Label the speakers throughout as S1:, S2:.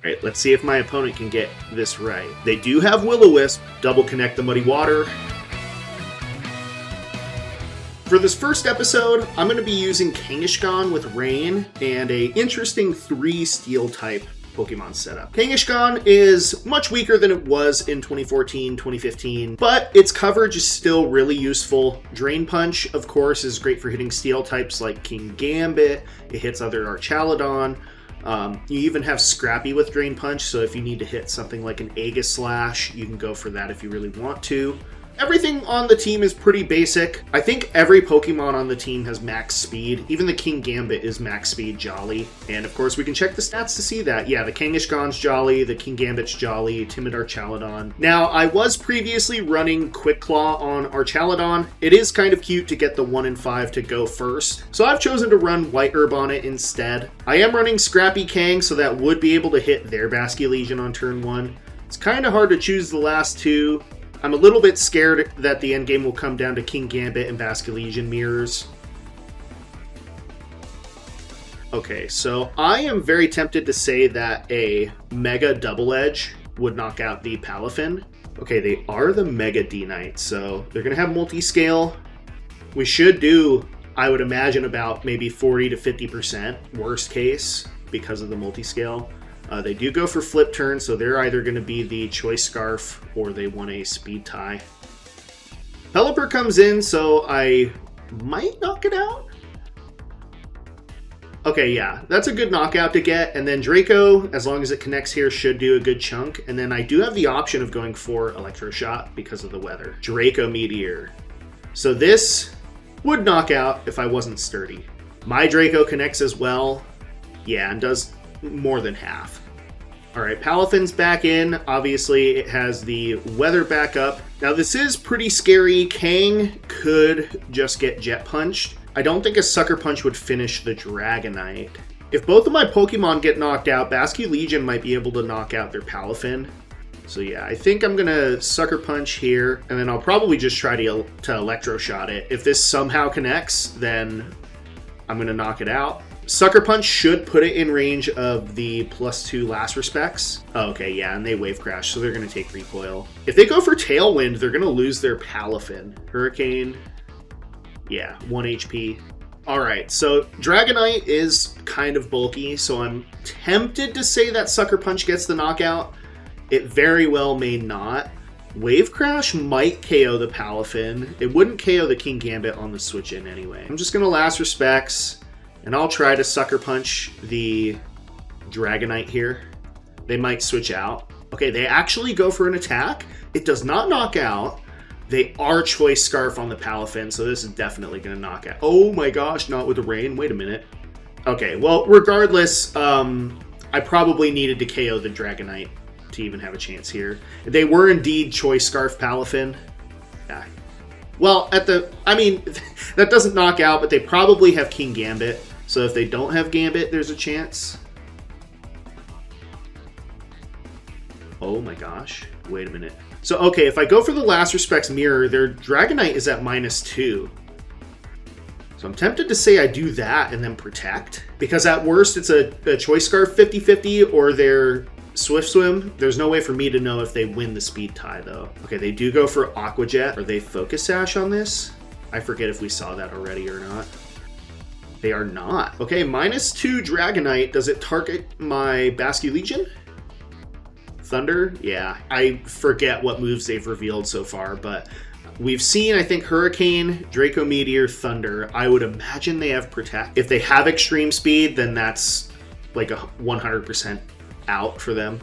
S1: Alright, let's see if my opponent can get this right. They do have Will-O-Wisp, double connect the Muddy Water. For this first episode, I'm going to be using Kangaskhan with Rain and a interesting 3 Steel type Pokemon setup. Kangaskhan is much weaker than it was in 2014, 2015, but its coverage is still really useful. Drain Punch, of course, is great for hitting Steel types like King Gambit. It hits other Archaladon. You even have Scrappy with Drain Punch, so if you need to hit something like an AEGISLASH, you can go for that if you really want to. Everything on the team is pretty basic. I think every Pokemon on the team has max speed. Even the King Gambit is max speed Jolly. And of course we can check the stats to see that. Yeah, the Kangaskhan's Jolly, the King Gambit's Jolly, Timid Archaladon. Now, I was previously running Quick Claw on Archaladon. It is kind of cute to get the 1 in 5 to go first. So I've chosen to run White Herb on it instead. I am running Scrappy Kang, so that would be able to hit their Basculegion on turn 1. It's kind of hard to choose the last 2. I'm a little bit scared that the endgame will come down to King Gambit and Basculegion mirrors. Okay, so I am very tempted to say that a Mega Double Edge would knock out the Palafin. Okay, they are the Mega D-Knight, so they're going to have multi-scale. We should do, I would imagine, about maybe 40 to 50% worst case because of the multi-scale. They do go for flip turn, so they're either going to be the Choice Scarf or they want a Speed Tie. Pelipper comes in, so I might knock it out. Okay, yeah, that's a good knockout to get. And then Draco, as long as it connects here, should do a good chunk. And then I do have the option of going for Electro Shot because of the weather. Draco Meteor. So this would knock out if I wasn't sturdy. My Draco connects as well. Yeah, and does more than half. Alright, Palafin's back in. Obviously, it has the weather back up. Now, this is pretty scary. Kang could just get Jet Punched. I don't think a Sucker Punch would finish the Dragonite. If both of my Pokemon get knocked out, Basculegion might be able to knock out their Palafin. So yeah, I think I'm going to Sucker Punch here, and then I'll probably just try to Electro Shot it. If this somehow connects, then I'm going to knock it out. Sucker Punch should put it in range of the +2 Last Respects. Oh, okay, yeah, and they Wave Crash, so they're going to take Recoil. If they go for Tailwind, they're going to lose their Palafin. Hurricane, yeah, 1 HP. Alright, so Dragonite is kind of bulky, so I'm tempted to say that Sucker Punch gets the knockout. It very well may not. Wave Crash might KO the Palafin. It wouldn't KO the King Gambit on the switch in anyway. I'm just going to Last Respects. And I'll try to Sucker Punch the Dragonite here. They might switch out. Okay, they actually go for an attack. It does not knock out. They are Choice Scarf on the Palafin, so this is definitely going to knock out. Oh my gosh, not with the rain. Wait a minute. Okay, well, regardless, I probably needed to KO the Dragonite to even have a chance here. They were indeed Choice Scarf Palafin. Yeah. Well, that doesn't knock out, but they probably have King Gambit. So if they don't have Gambit, there's a chance. Oh my gosh. Wait a minute. So, okay, if I go for the Last Respects Mirror, their Dragonite is at -2. So I'm tempted to say I do that and then Protect. Because at worst, it's a Choice Scarf 50-50 or their Swift Swim. There's no way for me to know if they win the Speed Tie, though. Okay, they do go for Aqua Jet. Are they Focus Sash on this? I forget if we saw that already or not. They are not. Okay, -2 Dragonite. Does it target my Basculegion? Thunder? Yeah, I forget what moves they've revealed so far, but we've seen, I think, Hurricane, Draco Meteor, Thunder. I would imagine they have Protect. If they have Extreme Speed, then that's like a 100% out for them.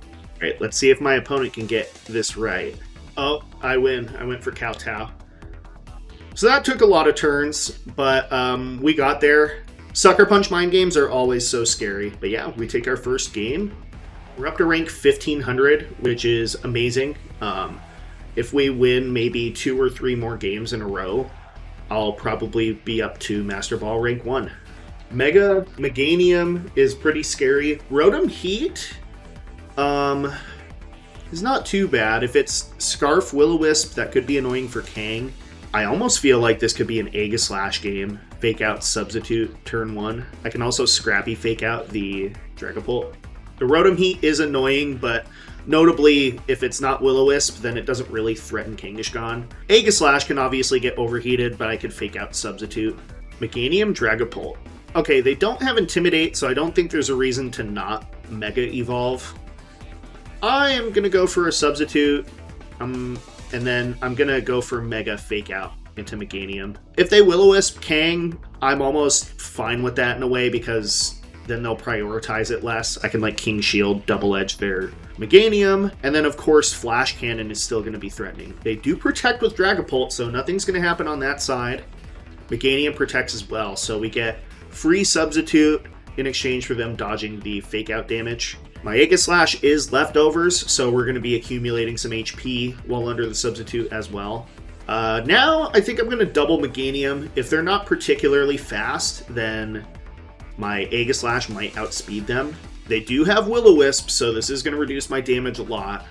S1: All right, let's see if my opponent can get this right. Oh, I win. I went for Kowtow. So that took a lot of turns, but we got there. Sucker Punch Mind Games are always so scary. But yeah, we take our first game. We're up to rank 1500, which is amazing. If we win maybe 2 or 3 more games in a row, I'll probably be up to Master Ball rank 1. Mega Meganium is pretty scary. Rotom Heat is not too bad. If it's Scarf Will-O-Wisp, that could be annoying for Kang. I almost feel like this could be an AEGISLASH game. Fake out Substitute turn 1. I can also Scrappy fake out the Dragapult. The Rotom Heat is annoying, but notably, if it's not Will-O-Wisp, then it doesn't really threaten Kangaskhan. Aegislash can obviously get overheated, but I could fake out Substitute. Meganium, Dragapult. Okay, they don't have Intimidate, so I don't think there's a reason to not Mega Evolve. I am going to go for a Substitute, and then I'm going to go for Mega Fake Out into Meganium. If they Will-O-Wisp Kang, I'm almost fine with that in a way, because then they'll prioritize it less. I can like King Shield, double edge their Meganium, and then of course Flash Cannon is still going to be threatening. They do protect with Dragapult, so nothing's going to happen on that side. Meganium protects as well, so we get free Substitute in exchange for them dodging the fake out damage. My Aegislash is leftovers, so we're going to be accumulating some HP while under the Substitute as well. Now I think I'm going to double Meganium. If they're not particularly fast, then my Aegislash might outspeed them. They do have Will-O-Wisp, so this is going to reduce my damage a lot.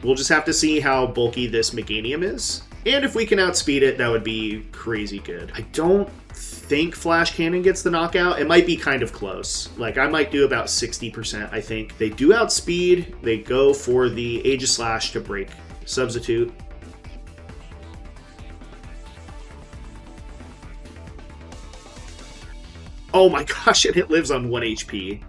S1: We'll just have to see how bulky this Meganium is. And if we can outspeed it, that would be crazy good. I don't think Flash Cannon gets the knockout. It might be kind of close. Like, I might do about 60%, I think. They do outspeed. They go for the Aegislash to break Substitute. Oh my gosh, and it lives on 1 HP.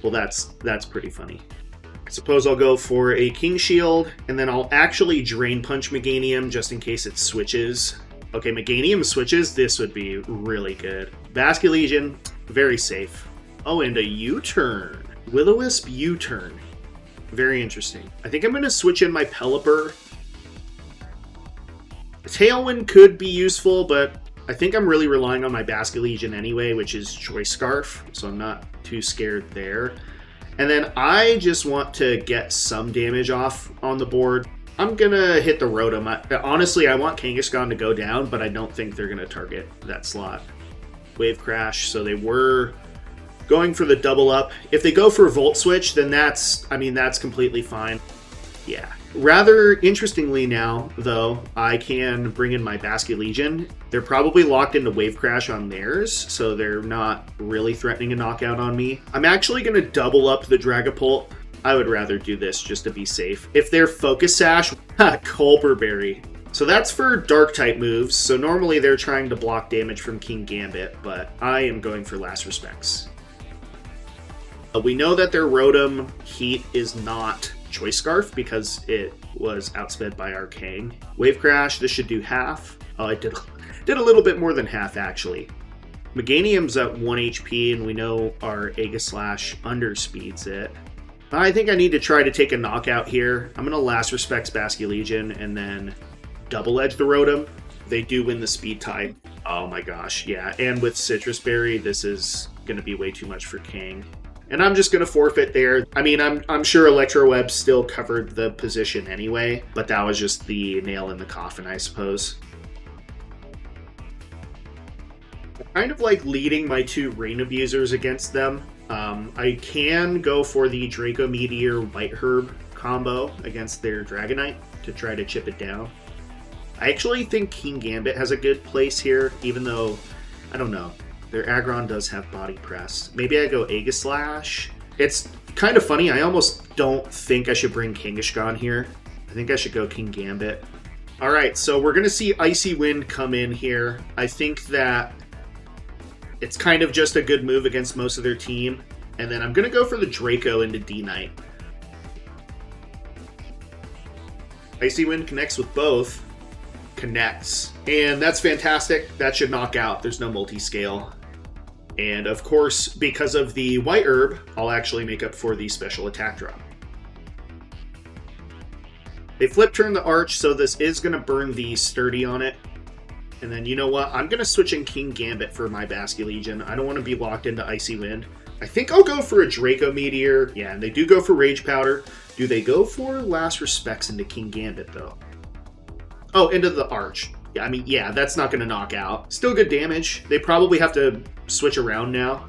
S1: Well, that's pretty funny. I suppose I'll go for a King Shield, and then I'll actually Drain Punch Meganium just in case it switches. Okay, Meganium switches. This would be really good. Basculegion, very safe. Oh, and a U-turn. Will-O-Wisp U-turn. Very interesting. I think I'm going to switch in my Pelipper. Tailwind could be useful, but I think I'm really relying on my Basculegion anyway, which is Choice Scarf, so I'm not too scared there. And then I just want to get some damage off on the board. I'm going to hit the Rotom. Honestly, I want Kangaskhan to go down, but I don't think they're going to target that slot. Wave Crash, so they were going for the double up. If they go for Volt Switch, then that's completely fine. Yeah. Rather interestingly now, though, I can bring in my Basculegion. They're probably locked into Wave Crash on theirs, so they're not really threatening a knockout on me. I'm actually going to double up the Dragapult. I would rather do this just to be safe. If they're Focus Sash, Colbur Berry. So that's for Dark-type moves, so normally they're trying to block damage from King Gambit, but I am going for Last Respects. We know that their Rotom Heat is not Choice Scarf because it was outsped by Arcane. Wave Crash, this should do half. Oh, it did a little bit more than half, actually. Meganium's at 1 HP, and we know our Aegislash underspeeds it. I think I need to try to take a knockout here. I'm going to Last Respects Basculegion and then double edge the Rotom. They do win the speed tie. Oh my gosh, yeah. And with Citrus Berry, this is going to be way too much for Kang. And I'm just going to forfeit there. I mean, I'm sure Electroweb still covered the position anyway, but that was just the nail in the coffin, I suppose. I'm kind of like leading my two Rain Abusers against them. I can go for the Draco Meteor White Herb combo against their Dragonite to try to chip it down. I actually think King Gambit has a good place here, even though, I don't know, their Aggron does have Body Press. Maybe I go Aegislash. It's kind of funny, I almost don't think I should bring Kangaskhan here. I think I should go King Gambit. Alright, so we're going to see Icy Wind come in here. I think that it's kind of just a good move against most of their team. And then I'm going to go for the Draco into D-Knight. Icy Wind connects with both. Connects. And that's fantastic. That should knock out. There's no multi-scale. And of course, because of the White Herb, I'll actually make up for the special attack drop. They flip turn the Arch, so this is going to burn the Sturdy on it. And then, you know what? I'm going to switch in King Gambit for my Basculegion. I don't want to be locked into Icy Wind. I think I'll go for a Draco Meteor. Yeah, and they do go for Rage Powder. Do they go for Last Respects into King Gambit, though? Oh, into the Arch. Yeah, I mean, yeah, that's not going to knock out. Still good damage. They probably have to switch around now.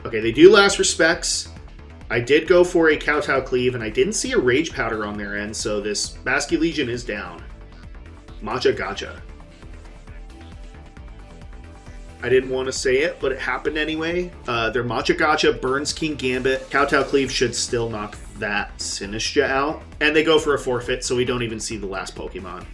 S1: Okay, they do Last Respects. I did go for a Kowtow Cleave, and I didn't see a Rage Powder on their end, so this Basculegion is down. Matcha Gotcha. I didn't want to say it, but it happened anyway. Their Matcha Gotcha burns King Gambit. Kowtow Cleave should still knock that Sinistra out. And they go for a forfeit, so we don't even see the last Pokemon.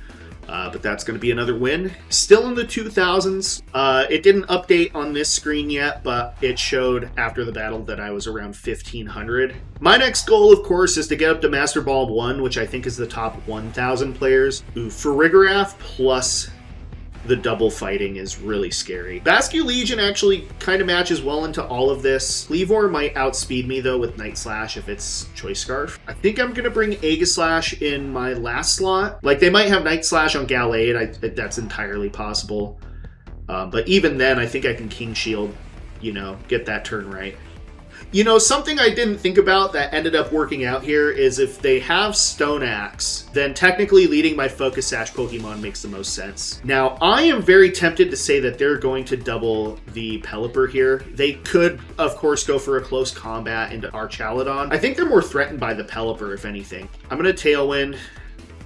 S1: But that's going to be another win. Still in the 2000s. It didn't update on this screen yet, but it showed after the battle that I was around 1500. My next goal, of course, is to get up to Master Ball 1, which I think is the top 1000 players. Ooh, Farigiraf plus the double fighting is really scary. Basculegion actually kind of matches well into all of this. Kleavor might outspeed me though with Night Slash if it's Choice Scarf. I think I'm gonna bring Aegislash in my last slot. Like they might have Night Slash on Gallade, that's entirely possible. But even then I think I can King Shield, you know, get that turn right. You know, something I didn't think about that ended up working out here is if they have Stone Axe, then technically leading my Focus Sash Pokemon makes the most sense. Now, I am very tempted to say that they're going to double the Pelipper here. They could, of course, go for a close combat into Archaludon. I think they're more threatened by the Pelipper, if anything. I'm going to Tailwind.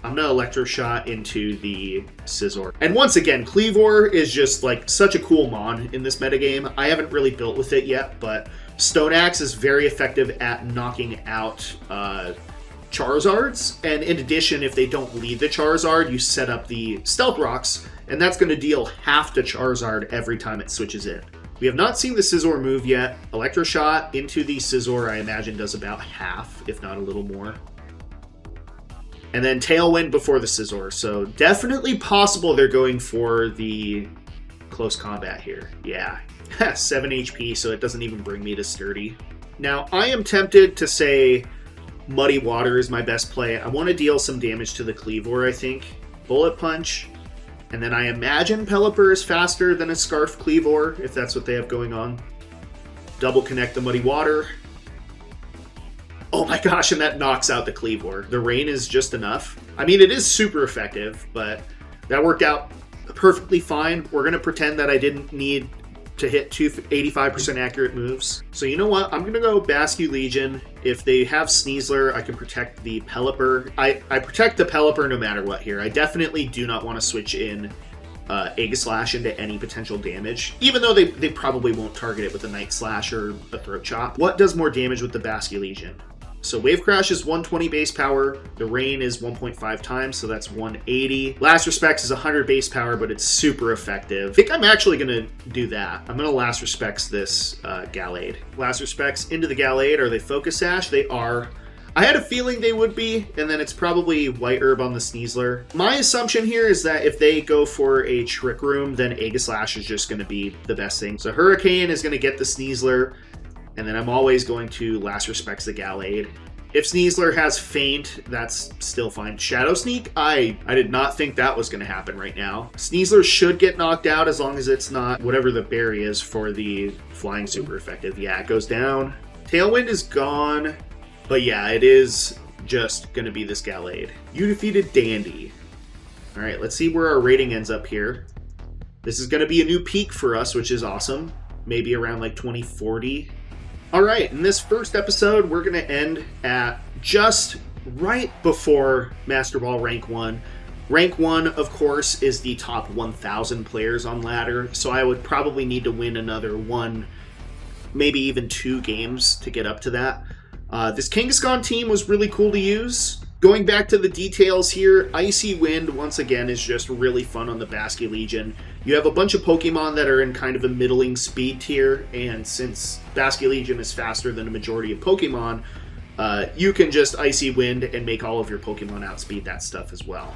S1: I'm going to Electroshot into the Scizor. And once again, Kleavor is just like such a cool mon in this metagame. I haven't really built with it yet, but Stone Axe is very effective at knocking out Charizards. And in addition, if they don't lead the Charizard, you set up the Stealth Rocks, and that's going to deal half to Charizard every time it switches in. We have not seen the Scizor move yet. Electroshot into the Scizor, I imagine, does about half, if not a little more. And then Tailwind before the Scizor. So definitely possible they're going for the close combat here. Yeah, 7 HP, so it doesn't even bring me to Sturdy. Now, I am tempted to say Muddy Water is my best play. I want to deal some damage to the Kleavor, I think. Bullet Punch. And then I imagine Pelipper is faster than a Scarf Kleavor, if that's what they have going on. Double connect the Muddy Water. Oh my gosh, and that knocks out the Kleavor. The Rain is just enough. I mean, it is super effective, but that worked out perfectly fine. We're going to pretend that I didn't need to hit 85% accurate moves. So you know what? I'm going to go Basculegion. If they have Sneasler, I can protect the Pelipper. I protect the Pelipper no matter what here. I definitely do not want to switch in Aegislash into any potential damage, even though they probably won't target it with a Night Slash or a Throat Chop. What does more damage with the Basculegion? So Wave Crash is 120 base power, the Rain is 1.5 times, so that's 180. Last Respects is 100 base power, but it's super effective. I think I'm actually going to do that. I'm going to Last Respects this Gallade. Last Respects into the Gallade. Are they Focus Sash? They are. I had a feeling they would be, and then it's probably White Herb on the Sneasler. My assumption here is that if they go for a Trick Room, then Aegislash is just going to be the best thing. So Hurricane is going to get the Sneasler, and then I'm always going to Last Respects the Gallade. If Sneasler has Feint, that's still fine. Shadow Sneak? I did not think that was going to happen right now. Sneasler should get knocked out as long as it's not whatever the berry is for the Flying super effective. Yeah, it goes down. Tailwind is gone. But yeah, it is just going to be this Gallade. You defeated Dandy. All right, let's see where our rating ends up here. This is going to be a new peak for us, which is awesome. Maybe around like 2040. All right, in this first episode, we're going to end at just right before Master Ball Rank 1. Rank 1, of course, is the top 1,000 players on ladder, so I would probably need to win another 1, maybe even 2 games to get up to that. This Kangaskhan team was really cool to use. Going back to the details here, Icy Wind, once again, is just really fun on the Basculegion. You have a bunch of Pokemon that are in kind of a middling speed tier, and since Basculegion is faster than a majority of Pokemon, you can just Icy Wind and make all of your Pokemon outspeed that stuff as well.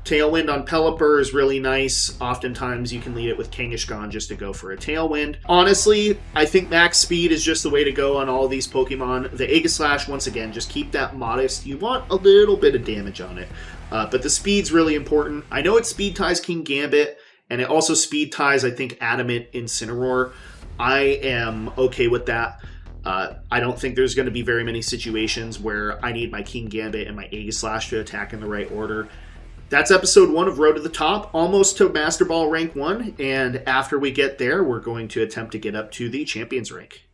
S1: Tailwind on Pelipper is really nice. Oftentimes you can lead it with Kangaskhan just to go for a Tailwind. Honestly, I think max speed is just the way to go on all of these Pokemon. The Aegislash, once again, just keep that modest. You want a little bit of damage on it. But the speed's really important. I know it speed ties King Gambit, and it also speed ties, I think, Adamant Incineroar. I am okay with that. I don't think there's going to be very many situations where I need my King Gambit and my Aegislash to attack in the right order. That's episode 1 of Road to the Top, almost to Master Ball Rank 1, and after we get there, we're going to attempt to get up to the Champions Rank.